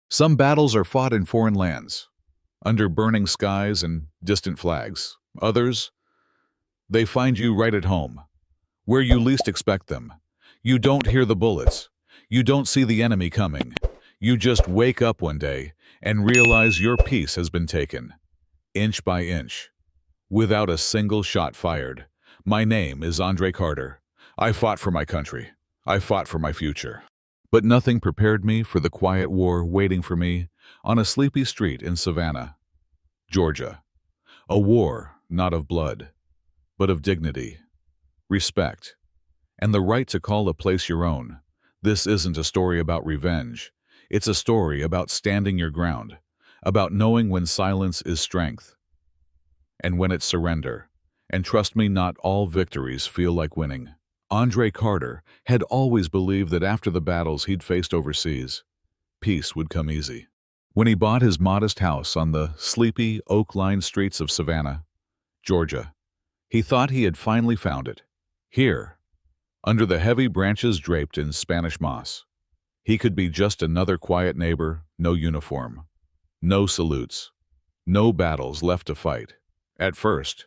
Some battles are fought in foreign lands, under burning skies and distant flags. Others, they find you right at home, where you least expect them. You don't hear the bullets. You don't see the enemy coming. You just wake up one day and realize your peace has been taken, inch by inch, without a single shot fired. My name is Andre Carter. I fought for my country. I fought for my future. But nothing prepared me for the quiet war waiting for me on a sleepy street in Savannah, Georgia. A war not of blood, but of dignity, respect, and the right to call a place your own. This isn't a story about revenge. It's a story about standing your ground, about knowing when silence is strength and when it's surrender. And trust me, not all victories feel like winning. Andre Carter had always believed that after the battles he'd faced overseas, peace would come easy. When he bought his modest house on the sleepy, oak-lined streets of Savannah, Georgia, he thought he had finally found it. Here, under the heavy branches draped in Spanish moss, he could be just another quiet neighbor, no uniform, no salutes, no battles left to fight. At first,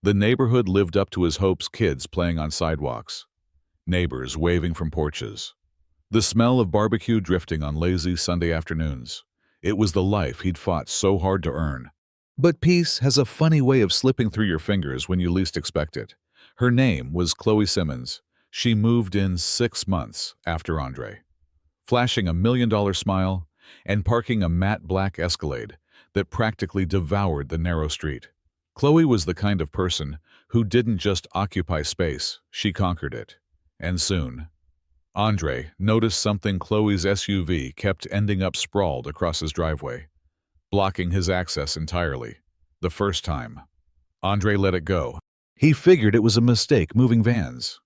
the neighborhood lived up to his hopes, kids playing on sidewalks, neighbors waving from porches, the smell of barbecue drifting on lazy Sunday afternoons. It was the life he'd fought so hard to earn. But peace has a funny way of slipping through your fingers when you least expect it. Her name was Chloe Simmons. She moved in 6 months after Andre, flashing $1 million smile and parking a matte black Escalade that practically devoured the narrow street. Chloe was the kind of person who didn't just occupy space, she conquered it. And soon, Andre noticed something. Chloe's SUV kept ending up sprawled across his driveway, blocking his access entirely. The first time, Andre let it go. He figured it was a mistake, moving vans.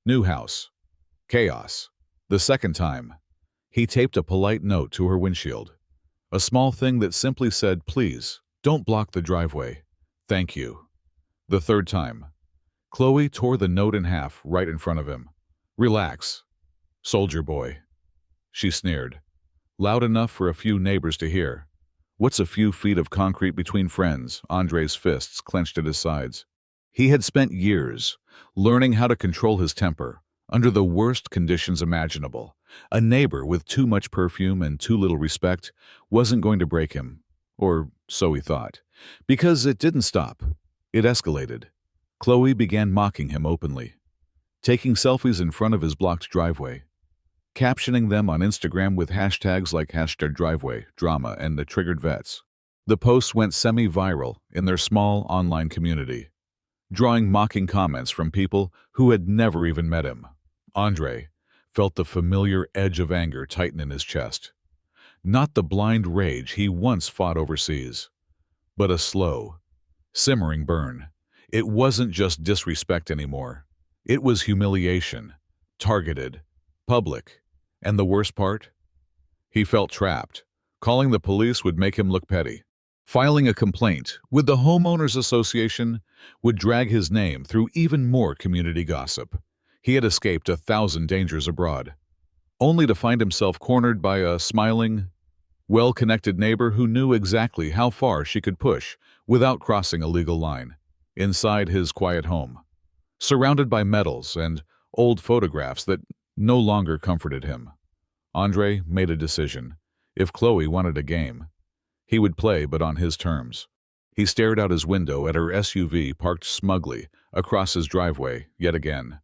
New house. Chaos. The second time, he taped a polite note to her windshield. A small thing that simply said, "Please, don't block the driveway. Thank you." The third time, Chloe tore the note in half right in front of him. "Relax, soldier boy," she sneered, loud enough for a few neighbors to hear. What's a few feet of concrete between friends? Andre's fists clenched at his sides. He had spent years learning how to control his temper under the worst conditions imaginable. A neighbor with too much perfume and too little respect wasn't going to break him, or so he thought. Because it didn't stop. It escalated. Chloe began mocking him openly, taking selfies in front of his blocked driveway, captioning them on Instagram with hashtags like #driveway drama and the triggered vets. The posts went semi-viral in their small online community, drawing mocking comments from people who had never even met him. Andre felt the familiar edge of anger tighten in his chest. Not the blind rage he once fought overseas, but a slow, simmering burn. It wasn't just disrespect anymore. It was humiliation, targeted, public, and the worst part? He felt trapped. Calling the police would make him look petty. Filing a complaint with the Homeowners Association would drag his name through even more community gossip. He had escaped 1,000 dangers abroad, only to find himself cornered by a smiling, well-connected neighbor who knew exactly how far she could push without crossing a legal line. Inside his quiet home, surrounded by medals and old photographs that no longer comforted him, Andre made a decision. If Chloe wanted a game, he would play, but on his terms. He stared out his window at her SUV parked smugly across his driveway yet again,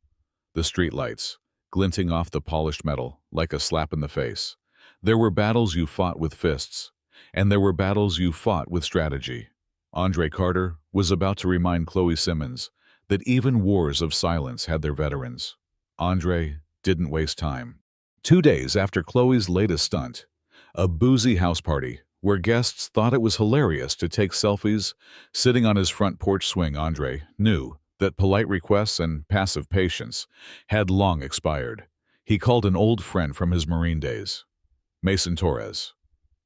the streetlights glinting off the polished metal like a slap in the face. There were battles you fought with fists, and there were battles you fought with strategy. Andre Carter was about to remind Chloe Simmons that even wars of silence had their veterans. Andre didn't waste time. 2 days after Chloe's latest stunt, a boozy house party where guests thought it was hilarious to take selfies sitting on his front porch swing, Andre knew that polite requests and passive patience had long expired. He called an old friend from his Marine days, Mason Torres,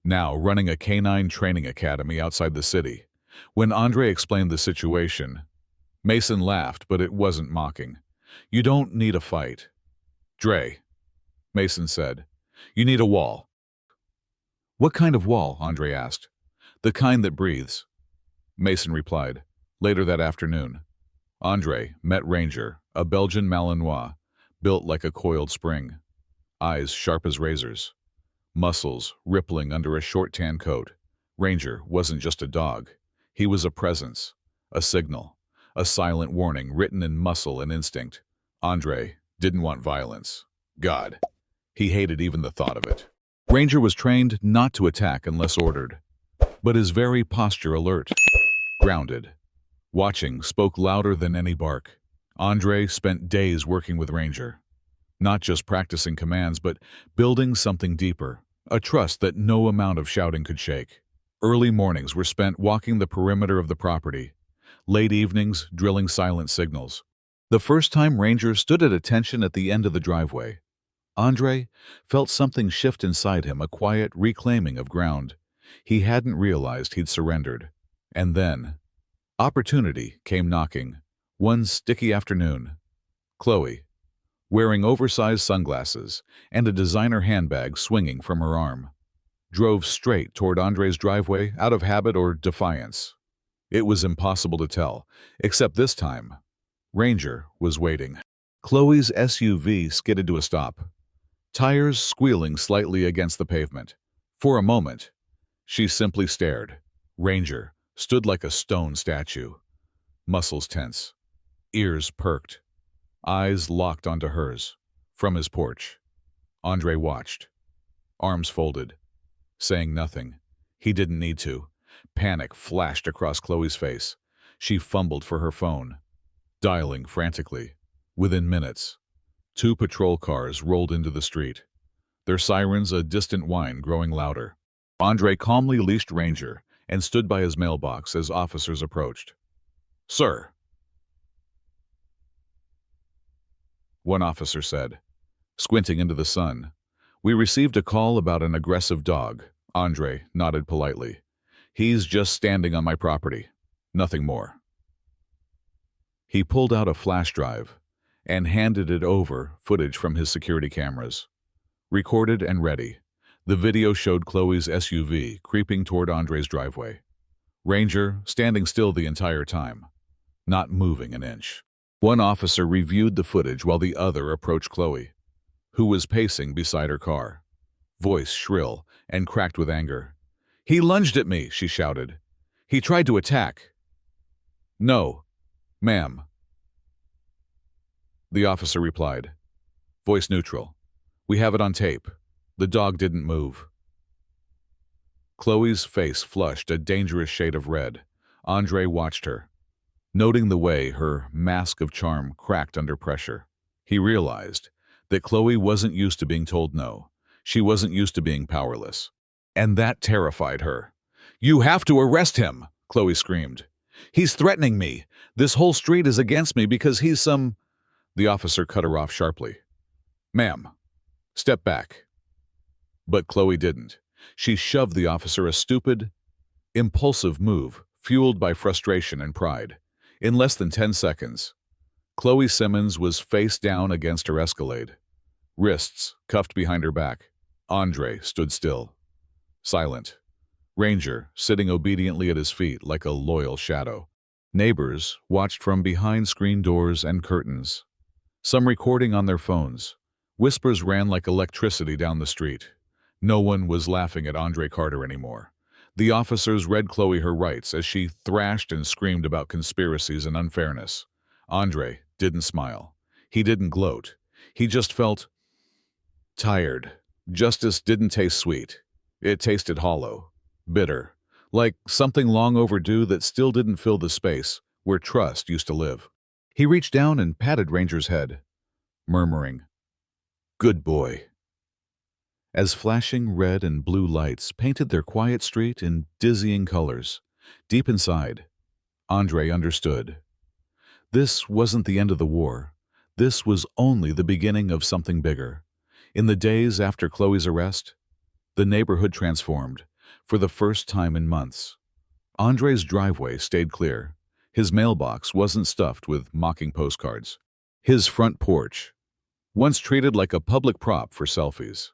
now running a canine training academy outside the city. When Andre explained the situation, Mason laughed, but it wasn't mocking. "You don't need a fight, Dre," Mason said. "You need a wall. What kind of wall? Andre asked. The kind that breathes, Mason replied. Later that afternoon, Andre met Ranger, a Belgian Malinois, built like a coiled spring, eyes sharp as razors, muscles rippling under a short tan coat. Ranger wasn't just a dog. He was a presence, a signal, a silent warning written in muscle and instinct. Andre didn't want violence. God, he hated even the thought of it. Ranger was trained not to attack unless ordered, but his very posture alert, grounded. Watching spoke louder than any bark. Andre spent days working with Ranger, not just practicing commands, but building something deeper, a trust that no amount of shouting could shake. Early mornings were spent walking the perimeter of the property, late evenings drilling silent signals. The first time Ranger stood at attention at the end of the driveway, Andre felt something shift inside him, a quiet reclaiming of ground. He hadn't realized he'd surrendered. And then, opportunity came knocking. One sticky afternoon, Chloe, wearing oversized sunglasses and a designer handbag swinging from her arm, drove straight toward Andre's driveway out of habit or defiance. It was impossible to tell, except this time, Ranger was waiting. Chloe's SUV skidded to a stop, tires squealing slightly against the pavement. For a moment, she simply stared. Ranger stood like a stone statue, muscles tense, ears perked, eyes locked onto hers. From his porch, Andre watched, arms folded, saying nothing. He didn't need to. Panic flashed across Chloe's face. She fumbled for her phone, dialing frantically. Within minutes, 2 patrol cars rolled into the street, their sirens a distant whine growing louder. Andre calmly leashed Ranger and stood by his mailbox as officers approached. "Sir," one officer said, squinting into the sun. "We received a call about an aggressive dog." Andre nodded politely. "He's just standing on my property. Nothing more." He pulled out a flash drive and handed it over, footage from his security cameras. Recorded and ready, the video showed Chloe's SUV creeping toward Andre's driveway. Ranger standing still the entire time, not moving an inch. One officer reviewed the footage while the other approached Chloe, who was pacing beside her car, voice shrill and cracked with anger. "He lunged at me," she shouted. "He tried to attack." "No, ma'am," the officer replied, voice neutral. "We have it on tape. The dog didn't move." Chloe's face flushed a dangerous shade of red. Andre watched her, noting the way her mask of charm cracked under pressure. He realized that Chloe wasn't used to being told no. She wasn't used to being powerless. And that terrified her. "You have to arrest him," Chloe screamed. "He's threatening me. This whole street is against me because he's some—" The officer cut her off sharply. "Ma'am, step back." But Chloe didn't. She shoved the officer, a stupid, impulsive move fueled by frustration and pride. In less than 10 seconds, Chloe Simmons was face down against her Escalade, wrists cuffed behind her back. Andre stood still, silent. Ranger sitting obediently at his feet like a loyal shadow. Neighbors watched from behind screen doors and curtains, some recording on their phones. Whispers ran like electricity down the street. No one was laughing at Andre Carter anymore. The officers read Chloe her rights as she thrashed and screamed about conspiracies and unfairness. Andre didn't smile. He didn't gloat. He just felt tired. Justice didn't taste sweet. It tasted hollow, bitter, like something long overdue that still didn't fill the space where trust used to live. He reached down and patted Ranger's head, murmuring, "Good boy." As flashing red and blue lights painted their quiet street in dizzying colors, deep inside, Andre understood. This wasn't the end of the war. This was only the beginning of something bigger. In the days after Chloe's arrest, the neighborhood transformed, for the first time in months. Andre's driveway stayed clear. His mailbox wasn't stuffed with mocking postcards. His front porch, once treated like a public prop for selfies,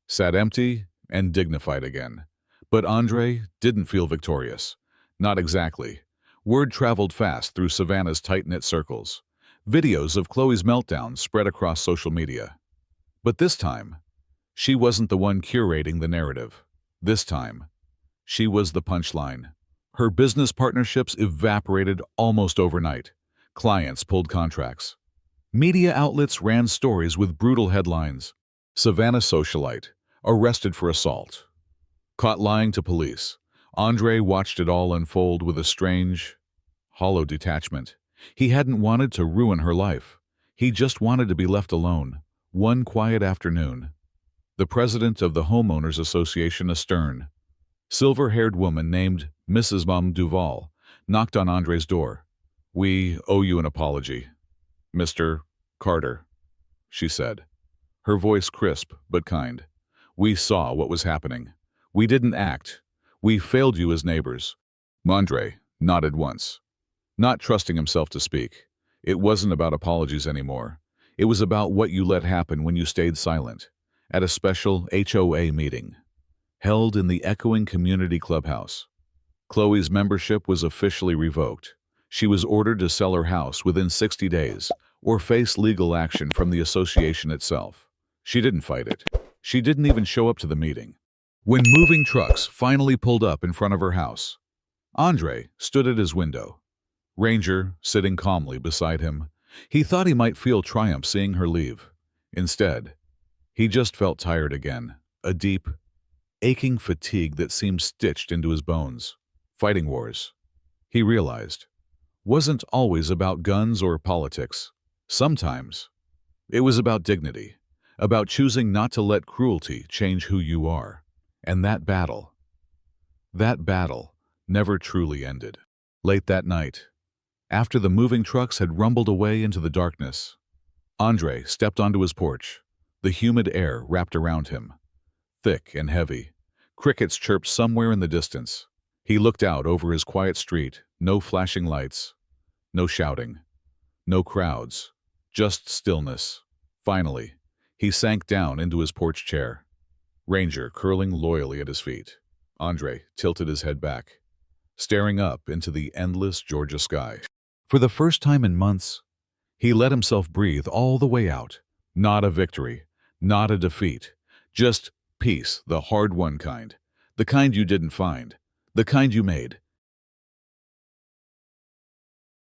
sat empty and dignified again. But Andre didn't feel victorious. Not exactly. Word traveled fast through Savannah's tight-knit circles. Videos of Chloe's meltdown spread across social media. But this time, she wasn't the one curating the narrative. This time, she was the punchline. Her business partnerships evaporated almost overnight. Clients pulled contracts. Media outlets ran stories with brutal headlines. Savannah socialite, arrested for assault. Caught lying to police. Andre watched it all unfold with a strange, hollow detachment. He hadn't wanted to ruin her life. He just wanted to be left alone. One quiet afternoon, the president of the Homeowners Association, a stern, silver-haired woman named Mrs. Mom Duval, knocked on Andre's door. "We owe you an apology, Mr. Carter," she said, her voice crisp but kind. "We saw what was happening. We didn't act. We failed you as neighbors." Andre nodded once, not trusting himself to speak. It wasn't about apologies anymore. It was about what you let happen when you stayed silent. At a special HOA meeting, held in the echoing community clubhouse, Chloe's membership was officially revoked. She was ordered to sell her house within 60 days or face legal action from the association itself. She didn't fight it. She didn't even show up to the meeting. When moving trucks finally pulled up in front of her house, Andre stood at his window, Ranger sitting calmly beside him. He thought he might feel triumph seeing her leave. Instead, he just felt tired again, a deep, aching fatigue that seemed stitched into his bones. Fighting wars, he realized, wasn't always about guns or politics. Sometimes, it was about dignity, about choosing not to let cruelty change who you are. And that battle never truly ended. Late that night, after the moving trucks had rumbled away into the darkness, Andre stepped onto his porch. The humid air wrapped around him, thick and heavy. Crickets chirped somewhere in the distance. He looked out over his quiet street, no flashing lights, no shouting, no crowds, just stillness. Finally, he sank down into his porch chair, Ranger curling loyally at his feet. Andre tilted his head back, staring up into the endless Georgia sky. For the first time in months, he let himself breathe all the way out. Not a victory, not a defeat, just peace, the hard-won kind, the kind you didn't find, the kind you made.